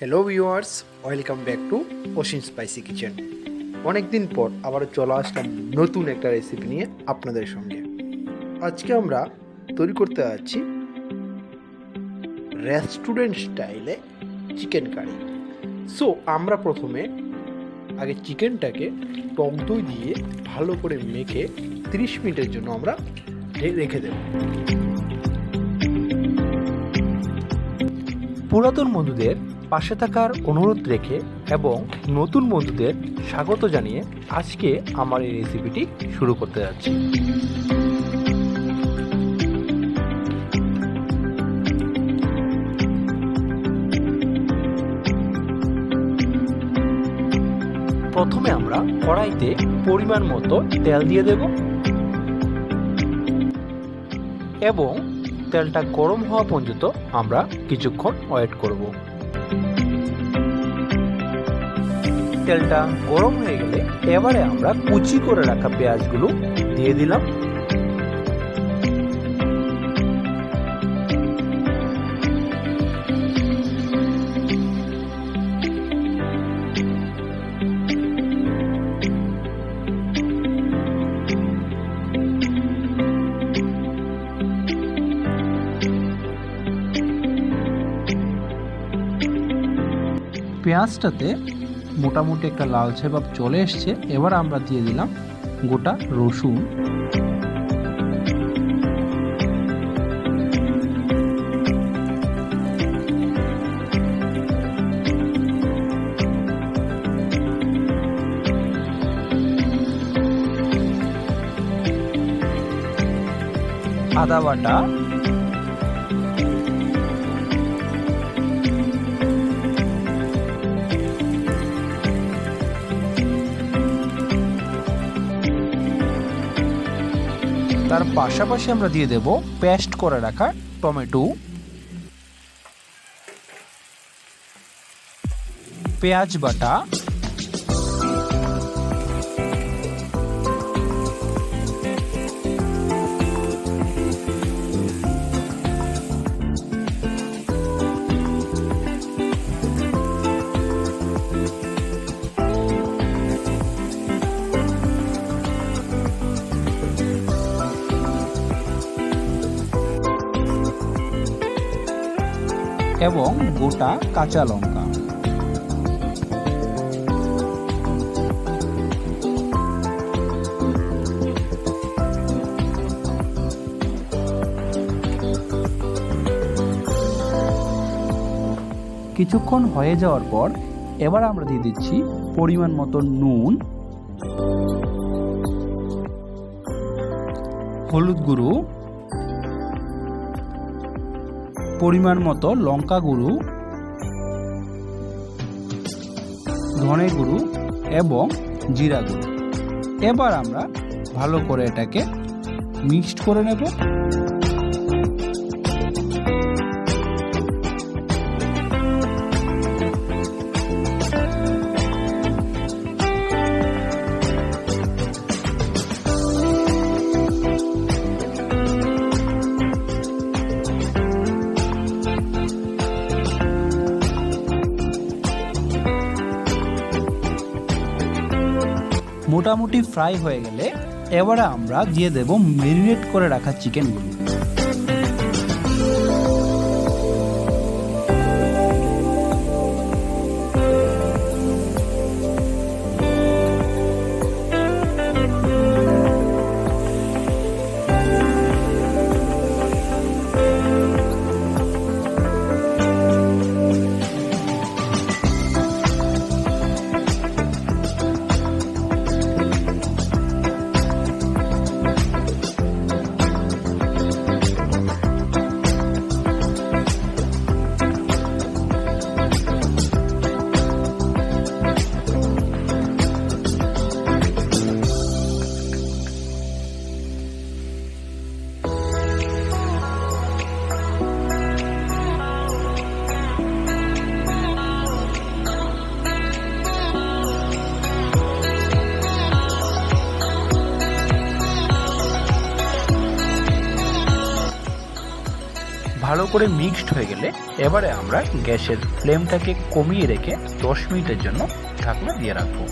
Hello viewers, welcome back to Asim spicy kitchen. অনেক দিন পর আবারও চলে আসলাম নতুন একটা রেসিপি নিয়ে আপনাদের সঙ্গে। আজকে আমরা তৈরি করতে যাচ্ছি রেস্টুরেন্ট স্টাইলে চিকেন কারি। সো আমরা প্রথমে আগে চিকেনটাকে টক দই দিয়ে ভালো করে মেখে 30 মিনিটের জন্য আমরা রেখে দেব। পুরাতন বন্ধুদের পাশে থাকার অনুরোধ রেখে এবং নতুন বন্ধুদের স্বাগত জানিয়ে আজকে আমার এই রেসিপিটি শুরু করতে যাচ্ছি। প্রথমে আমরা কড়াইতে পরিমাণ মতো তেল দিয়ে দেব এবং তেলটা গরম হওয়া পর্যন্ত আমরা কিছুক্ষণ ওয়েট করব। তেলটা গরম হয়ে গেলে এবারে আমরা কুচি করে রাখা পেঁয়াজগুলো দিয়ে দিলাম। পেঁয়াজটাতে মোটামুটি একটা লালচে ভাব চলে এসছে। এবার আমরা দিয়ে দিলাম গোটা রসুন, আদা বাটা, তার পাশাপাশি আমরা দিয়ে দেব পেস্ট করে রাখা টমেটো, পেঁয়াজ বাটা, এবং গোটা কাঁচা লঙ্কা। কিছুক্ষণ হয়ে যাওয়ার পর এবার আমরা দিয়ে দিচ্ছি পরিমাণ মতো নুন, হলুদ গুঁড়ো, পরিমাণ মতো লঙ্কা গুঁড়ো, ধনে গুঁড়ো এবং জিরা গুঁড়ো। এবার আমরা ভালো করে এটাকে মিক্সড করে নেব। মোটামুটি ফ্রাই হয়ে গেলে এবারে আমরা দিয়ে দেব ম্যারিনেট করে রাখা চিকেনগুলো। করে মিক্সড হয়ে গেলে এবারে আমরা গ্যাসের ফ্লেমটাকে কমিয়ে রেখে 10 মিনিটের জন্য ঢাকনা দিয়ে রাখবো।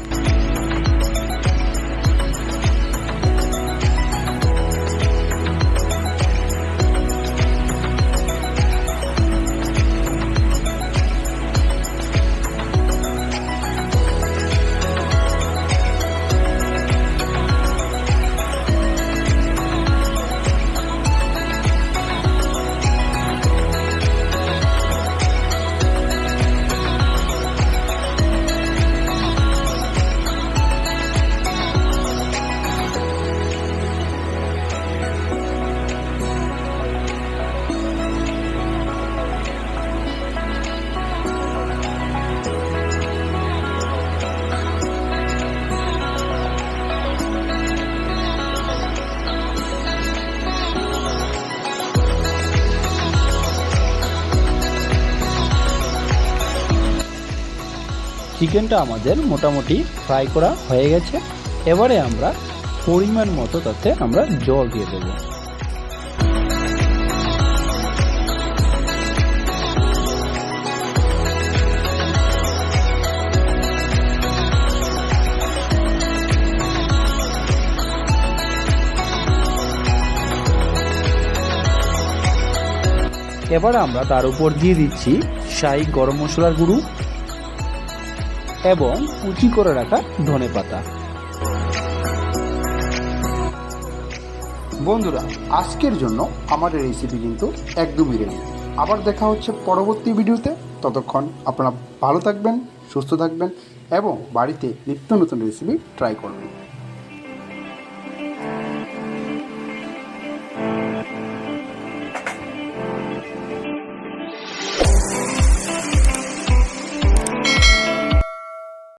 চিকেনটা আমাদের মোটামুটি ফ্রাই করা হয়ে গেছে। এবারে আমরা পরিমাণ মতো তাতে আমরা জল দিয়ে দেব। এবার আমরা তার উপর দিয়ে দিচ্ছি শাহি গরম মশলার গুঁড়ো এবং কুচি করে রাখা ধনেপাতা। বন্ধুরা, আজকের জন্য আমার এই রেসিপি কিন্তু একদমই রেডি। আবার দেখা হচ্ছে পরবর্তী ভিডিওতে। ততক্ষণ আপনারা ভালো থাকবেন, সুস্থ থাকবেন এবং বাড়িতে নিত্য নতুন রেসিপি ট্রাই করবেন।